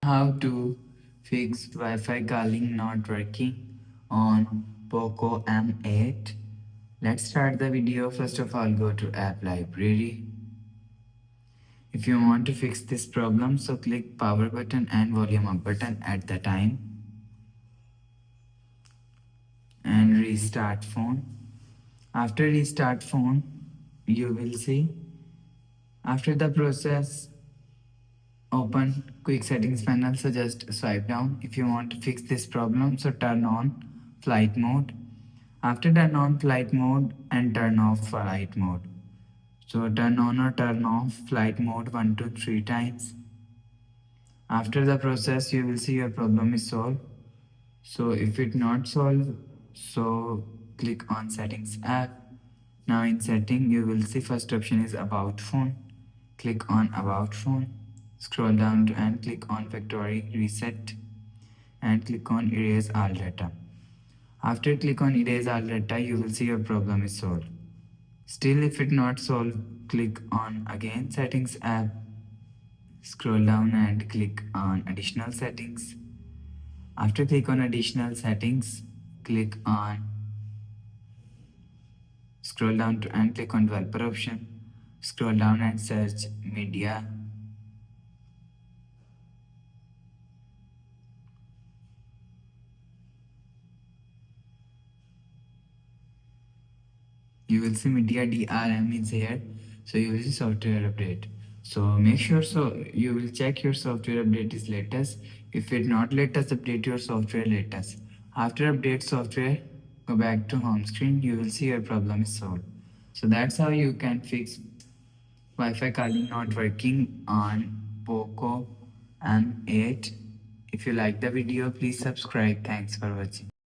How to fix Wi-Fi calling not working on Poco M8. Let's start the video. First of all, go to app library. If you want to fix this problem, so click power button and volume up button at the time and restart phone. After restart phone, you will see after the process open quick settings panel, so just swipe down. If you want to fix this problem, so turn on flight mode. After turn on flight mode and turn off flight mode. So turn on or turn off flight mode 1 to 3 times. After the process, you will see your problem is solved. So if it not solved, so click on settings app. Now in setting, you will see first option is about phone. Click on about phone. Scroll down and click on factory reset and click on erase all data. After click on erase all data, you will see your problem is solved. Still if it not solved, click on again settings app. Scroll down and click on additional settings. After click on additional settings, click on scroll down and click on developer option. Scroll down and search media. You will see media DRM is here, so you will see software update. So make sure you will check your software update is latest. If it not latest, update your software latest. After update software, go back to home screen. You will see your problem is solved. So that's how you can fix Wi-Fi calling not working on Poco M8. If you like the video, please subscribe. Thanks for watching.